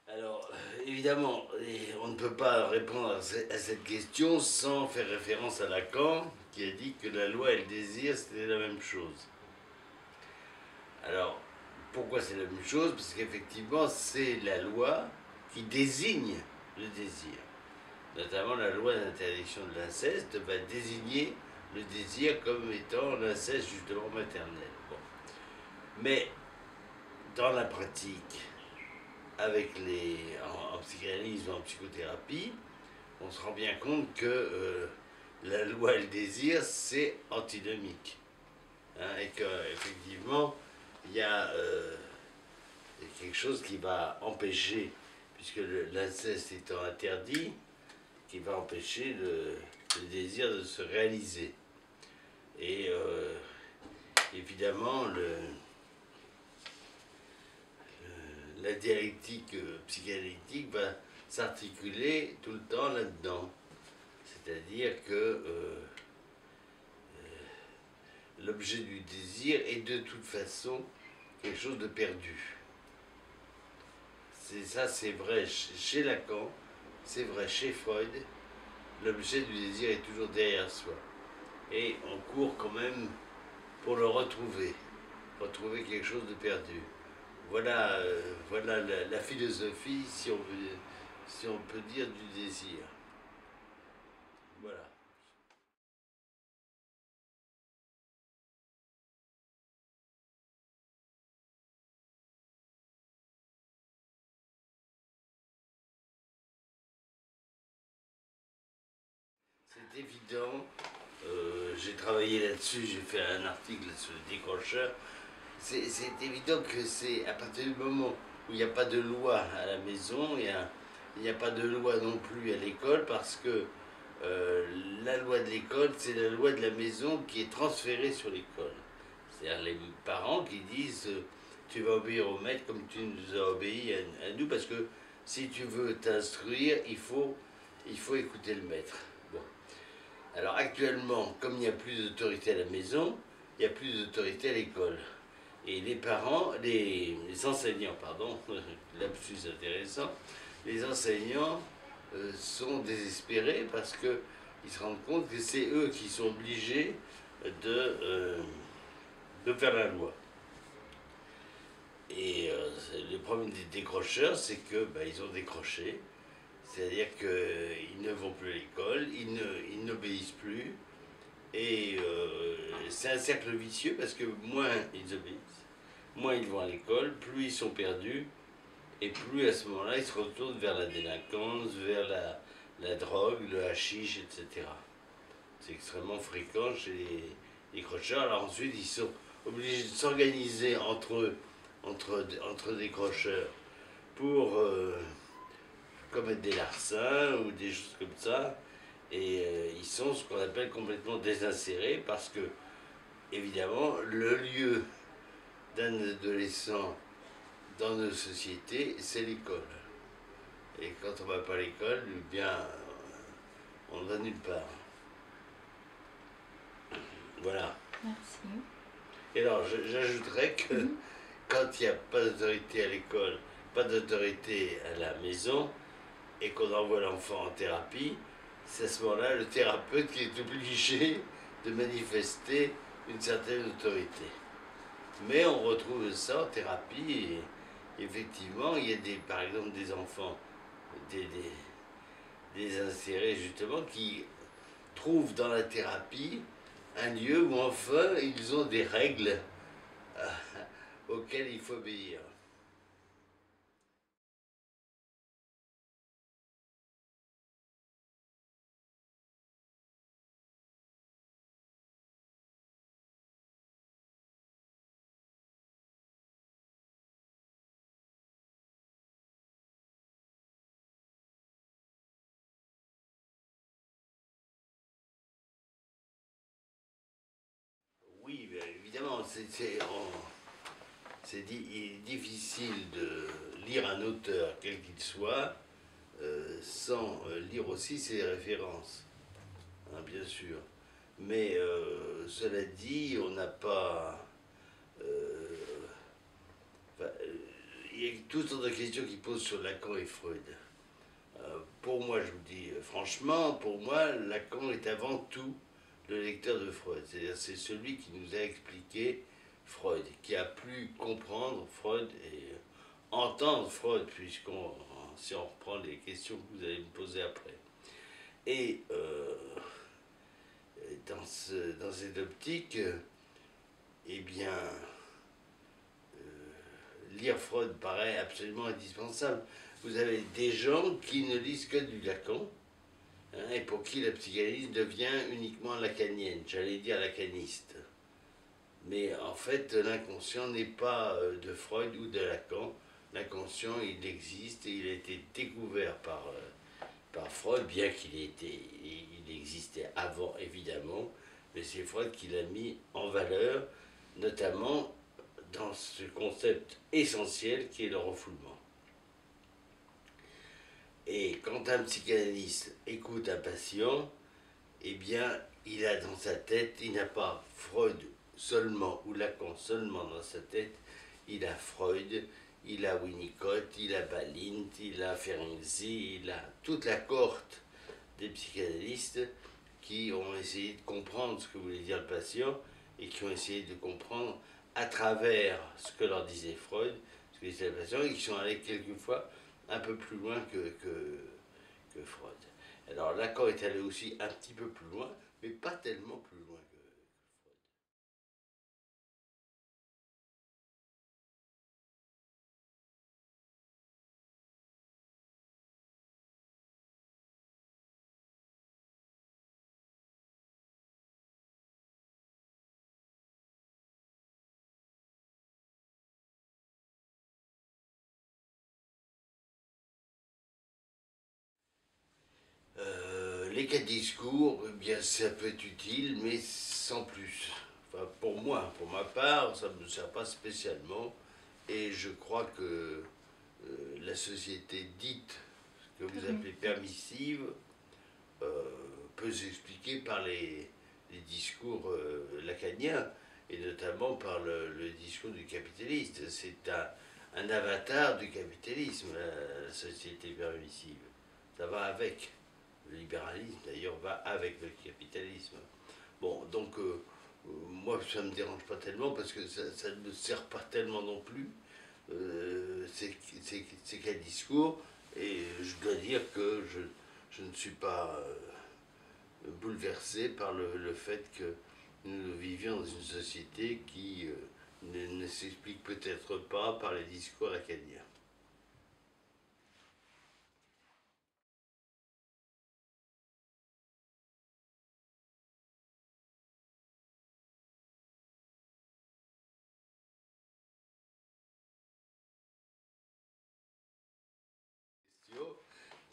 Alors, évidemment, on ne peut pas répondre à cette question sans faire référence à Lacan, qui a dit que la loi et le désir, c'était la même chose. Alors, pourquoi c'est la même chose? Parce qu'effectivement, c'est la loi qui désigne le désir. Notamment la loi d'interdiction de l'inceste va désigner le désir comme étant l'inceste justement maternel. Bon. Mais dans la pratique, en psychanalyse ou en psychothérapie, on se rend bien compte que la loi et le désir, c'est antinomique. Hein, et qu'effectivement, il y a quelque chose qui va empêcher, puisque l'inceste étant interdit, qui va empêcher le désir de se réaliser. Et évidemment, la dialectique psychanalytique va s'articuler tout le temps là-dedans. C'est-à-dire que l'objet du désir est de toute façon quelque chose de perdu. Ça, c'est vrai chez Lacan, c'est vrai chez Freud, l'objet du désir est toujours derrière soi. Et on court quand même pour le retrouver quelque chose de perdu. Voilà, voilà la philosophie, si on peut dire, du désir. Voilà. C'est évident, j'ai travaillé là-dessus, j'ai fait un article sur le décrocheur. C'est évident que c'est à partir du moment où il n'y a pas de loi à la maison, il n'y a pas de loi non plus à l'école, parce que la loi de l'école, c'est la loi de la maison qui est transférée sur l'école. C'est-à-dire les parents qui disent tu vas obéir au maître comme tu nous as obéi à nous, parce que si tu veux t'instruire, il faut écouter le maître. Bon. Alors actuellement, comme il n'y a plus d'autorité à la maison, il n'y a plus d'autorité à l'école. Et les parents, les enseignants, pardon, lapsus intéressant, les enseignants sont désespérés parce qu'ils se rendent compte que c'est eux qui sont obligés de faire la loi. Et le problème des décrocheurs, c'est que ils ont décroché, c'est-à-dire qu'ils ne vont plus à l'école, ils n'obéissent plus, et c'est un cercle vicieux parce que moins ils obéissent, moins ils vont à l'école, plus ils sont perdus, et plus à ce moment-là ils se retournent vers la délinquance, vers la drogue, le hashish, etc. C'est extrêmement fréquent chez les décrocheurs. Alors ensuite ils sont obligés de s'organiser entre eux, entre décrocheurs, pour commettre des larcins ou des choses comme ça. Et ils sont ce qu'on appelle complètement désinsérés parce que, évidemment, le lieu d'un adolescent dans nos sociétés, c'est l'école. Et quand on ne va pas à l'école, eh bien, on ne va nulle part. Voilà. Merci. Et alors, j'ajouterais que quand il n'y a pas d'autorité à l'école, pas d'autorité à la maison, et qu'on envoie l'enfant en thérapie, c'est à ce moment-là le thérapeute qui est obligé de manifester une certaine autorité. Mais on retrouve ça en thérapie, et effectivement, il y a par exemple des enfants, des insérés justement, qui trouvent dans la thérapie un lieu où enfin ils ont des règles auxquelles il faut obéir. Oui, évidemment, il est difficile de lire un auteur, quel qu'il soit, sans lire aussi ses références, hein, bien sûr. Mais cela dit, on n'a pas... il y a toutes sortes de questions qu'il pose sur Lacan et Freud. Pour moi, je vous dis franchement, pour moi, Lacan est avant tout le lecteur de Freud. C'est-à-dire, c'est celui qui nous a expliqué Freud, qui a pu comprendre Freud et entendre Freud, si on reprend les questions que vous allez me poser après. Et dans cette optique, eh bien, lire Freud paraît absolument indispensable. Vous avez des gens qui ne lisent que du Lacan, hein, et pour qui la psychanalyse devient uniquement lacanienne, j'allais dire lacaniste. Mais en fait, l'inconscient n'est pas de Freud ou de Lacan. L'inconscient, il existe et il a été découvert par Freud, bien il existait avant, évidemment, mais c'est Freud qui l'a mis en valeur, notamment dans ce concept essentiel qui est le refoulement. Et quand un psychanalyste écoute un patient, eh bien, il a dans sa tête, il n'a pas Freud seulement ou Lacan seulement dans sa tête, il a Freud, il a Winnicott, il a Balint, il a Ferenczi, il a toute la cohorte des psychanalystes qui ont essayé de comprendre ce que voulait dire le patient et qui ont essayé de comprendre à travers ce que leur disait Freud, ce que disait le patient, et qui sont allés quelquefois un peu plus loin que Freud. Alors Lacan est allé aussi un petit peu plus loin, mais pas tellement plus loin que Freud. Les cas de discours, eh bien, ça peut être utile, mais sans plus. Enfin, pour moi, pour ma part, ça ne me sert pas spécialement. Et je crois que la société dite, que vous appelez permissive, euh, peut s'expliquer par les discours lacaniens, et notamment par le discours du capitaliste. C'est un avatar du capitalisme, la société permissive. Ça va avec. Le libéralisme, d'ailleurs, va avec le capitalisme. Bon, donc, moi, ça ne me dérange pas tellement parce que ça ne me sert pas tellement non plus. C'est quel discours. Et je dois dire que je ne suis pas bouleversé par le fait que nous vivions dans une société qui ne s'explique peut-être pas par les discours acadiens.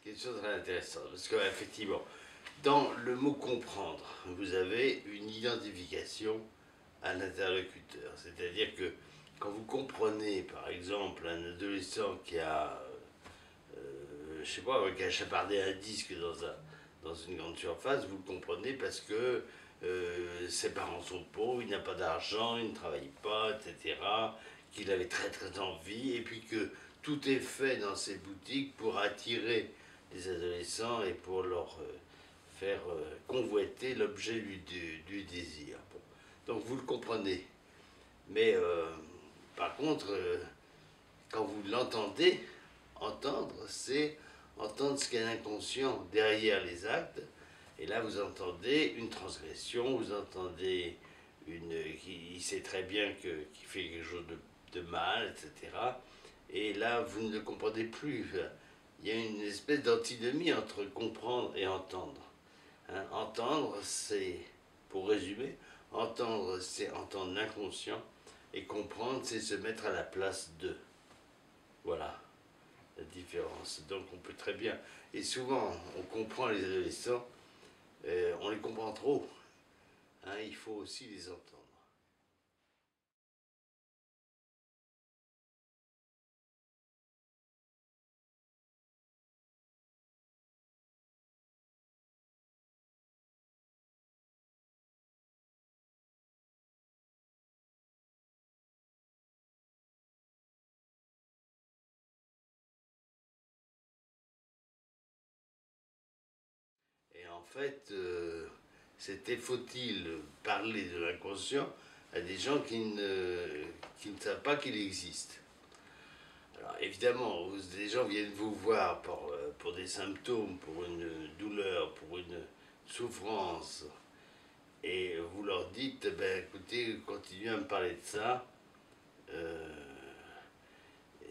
Question très intéressante, parce qu'effectivement, dans le mot comprendre, vous avez une identification à l'interlocuteur. C'est-à-dire que quand vous comprenez, par exemple, un adolescent qui a, je sais pas, qui a chapardé un disque dans une grande surface, vous le comprenez parce que ses parents sont pauvres, il n'a pas d'argent, il ne travaille pas, etc. Qu'il avait très très envie, et puis que tout est fait dans ces boutiques pour attirer les adolescents et pour leur faire convoiter l'objet du désir. Bon. Donc vous le comprenez. Mais par contre, quand vous l'entendez, entendre, c'est entendre ce qu'est l'inconscient derrière les actes. Et là, vous entendez une transgression, vous entendez il sait très bien qu'il fait quelque chose de mal, etc. Et là, vous ne le comprenez plus. Il y a une espèce d'antinomie entre comprendre et entendre. Hein, entendre, c'est, pour résumer, entendre, c'est entendre l'inconscient, et comprendre, c'est se mettre à la place de. Voilà la différence. Donc on peut très bien. Et souvent, on comprend les adolescents, on les comprend trop. Hein, il faut aussi les entendre. en fait, c'était faut-il parler de l'inconscient à des gens qui ne savent pas qu'il existe. Alors évidemment, des gens viennent vous voir pour des symptômes, pour une douleur, pour une souffrance, et vous leur dites, ben écoutez, continuez à me parler de ça, euh,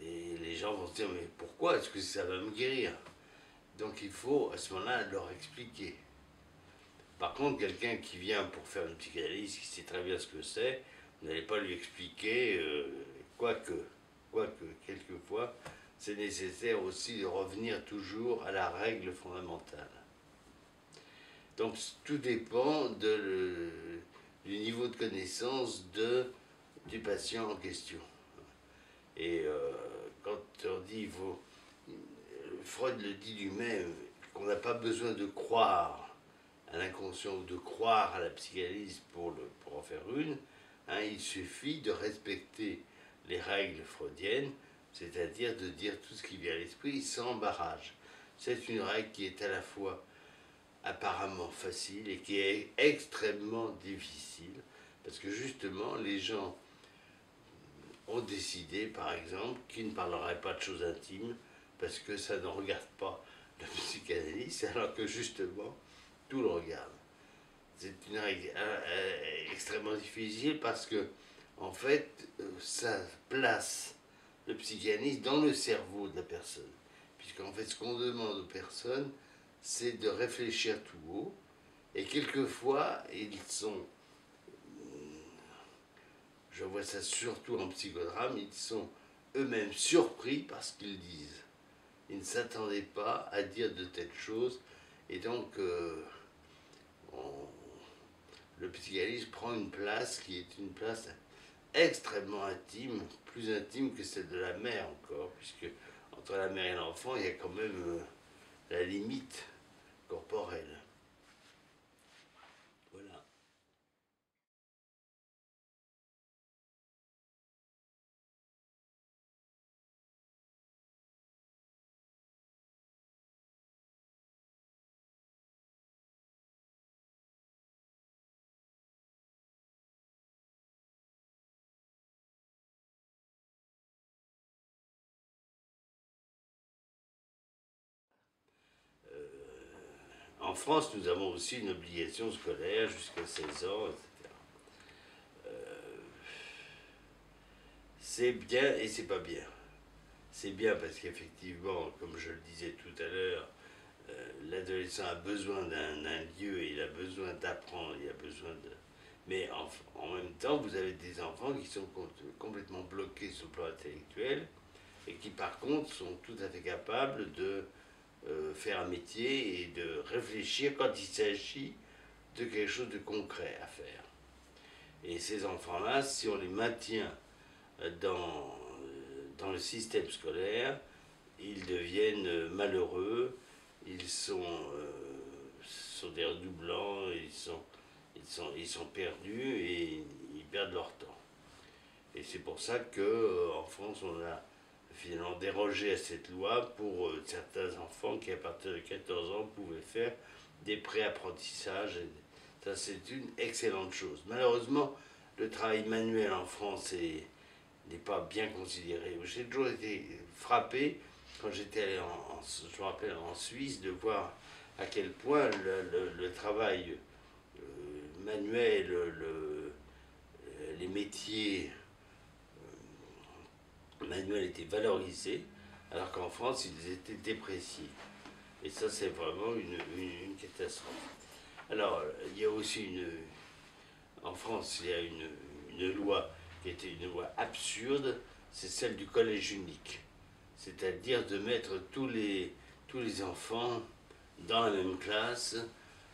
et les gens vont se dire, mais pourquoi est-ce que ça va me guérir? Donc il faut à ce moment-là leur expliquer. Par contre, quelqu'un qui vient pour faire une psychanalyse, qui sait très bien ce que c'est, vous n'allez pas lui expliquer, quoique, quelquefois, c'est nécessaire aussi de revenir toujours à la règle fondamentale. Donc tout dépend du niveau de connaissance du patient en question. Et quand on dit, Freud le dit lui-même, qu'on n'a pas besoin de croire à l'inconscient ou de croire à la psychanalyse pour en faire une, hein, il suffit de respecter les règles freudiennes, c'est-à-dire de dire tout ce qui vient à l'esprit sans barrage. C'est une règle qui est à la fois apparemment facile et qui est extrêmement difficile, parce que justement les gens ont décidé, par exemple, qu'ils ne parleraient pas de choses intimes, parce que ça ne regarde pas la psychanalyse, alors que justement, tout le regarde. C'est une règle extrêmement difficile parce que, en fait, ça place le psychanalyse dans le cerveau de la personne. Puisqu'en fait, ce qu'on demande aux personnes, c'est de réfléchir tout haut. Et quelquefois, ils sont, je vois ça surtout en psychodrame, ils sont eux-mêmes surpris par ce qu'ils disent. Ils ne s'attendaient pas à dire de telles choses. Et donc, le psychanalyse prend une place qui est une place extrêmement intime, plus intime que celle de la mère encore, puisque entre la mère et l'enfant, il y a quand même la limite corporelle. Voilà. En France, nous avons aussi une obligation scolaire jusqu'à 16 ans, etc. C'est bien et c'est pas bien. C'est bien parce qu'effectivement, comme je le disais tout à l'heure, l'adolescent a besoin d'un lieu, et il a besoin d'apprendre, il a besoin de... Mais en même temps, vous avez des enfants qui sont complètement bloqués sur le plan intellectuel et qui par contre sont tout à fait capables de faire un métier et de réfléchir quand il s'agit de quelque chose de concret à faire. Et ces enfants-là, si on les maintient dans le système scolaire, ils deviennent malheureux, sont des redoublants, ils sont perdus et ils perdent leur temps. Et c'est pour ça qu'en France, on a finalement dérogé à cette loi pour certains enfants qui, à partir de 14 ans, pouvaient faire des pré-apprentissages. Ça, c'est une excellente chose. Malheureusement, le travail manuel en France n'est pas bien considéré. J'ai toujours été frappé quand j'étais allé je me rappelle, en Suisse, de voir à quel point le travail manuel, les métiers manuels étaient valorisés, alors qu'en France, ils étaient dépréciés. Et ça, c'est vraiment une catastrophe. Alors, il y a aussi en France, il y a une loi qui était une loi absurde, c'est celle du collège unique. C'est-à-dire de mettre tous les enfants dans la même classe,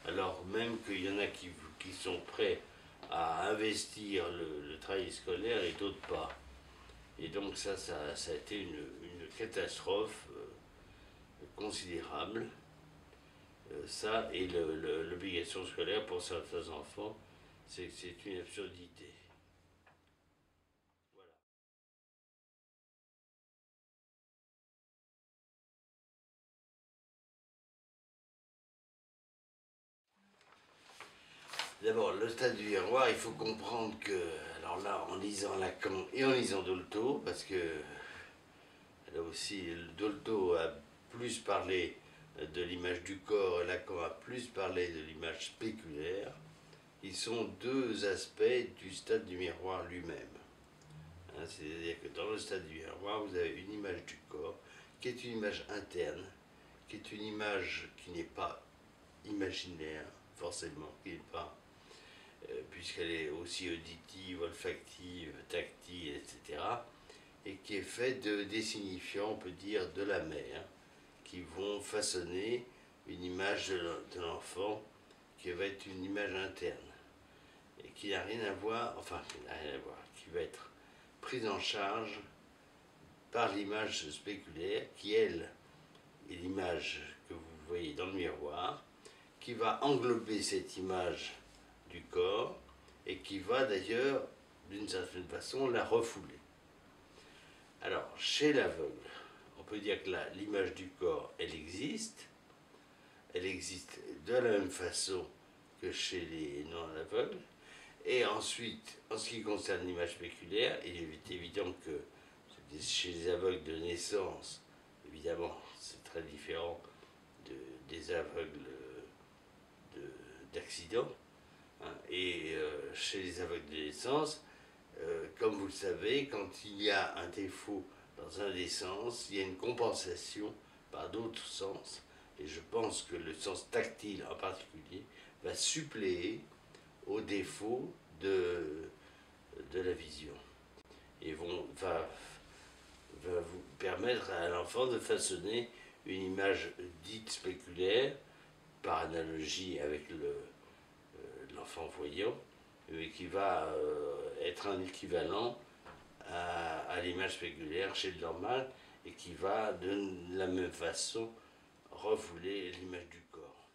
alors même qu'il y en a qui sont prêts à investir le travail scolaire et d'autres pas. Et donc ça a été une catastrophe considérable. Ça et l'obligation scolaire pour certains enfants, c'est une absurdité. D'abord, le stade du miroir, il faut comprendre que, alors là, en lisant Lacan et en lisant Dolto, parce que là aussi, Dolto a plus parlé de l'image du corps et Lacan a plus parlé de l'image spéculaire, ils sont deux aspects du stade du miroir lui-même. Hein, c'est-à-dire que dans le stade du miroir, vous avez une image du corps qui est une image interne, qui est une image qui n'est pas imaginaire, forcément, qui n'est pas, puisqu'elle est aussi auditive, olfactive, tactile, etc., et qui est faite des signifiants, on peut dire, de la mère, qui vont façonner une image de l'enfant qui va être une image interne, et qui n'a rien à voir, enfin, qui n'a rien à voir, qui va être prise en charge par l'image spéculaire, qui elle est l'image que vous voyez dans le miroir, qui va englober cette image du corps et qui va d'ailleurs, d'une certaine façon, la refouler. Alors, chez l'aveugle, on peut dire que l'image du corps, elle existe de la même façon que chez les non-aveugles, et ensuite, en ce qui concerne l'image spéculaire, il est évident que chez les aveugles de naissance, évidemment, c'est très différent des aveugles d'accident. Hein, et chez les aveugles de naissance, comme vous le savez, quand il y a un défaut dans un des sens, il y a une compensation par d'autres sens. Et je pense que le sens tactile en particulier va suppléer au défaut de la vision. Et va vous permettre à l'enfant de façonner une image dite spéculaire, par analogie avec l'enfant voyant, mais qui va être un équivalent à l'image spéculaire chez le normal et qui va de la même façon refouler l'image du corps.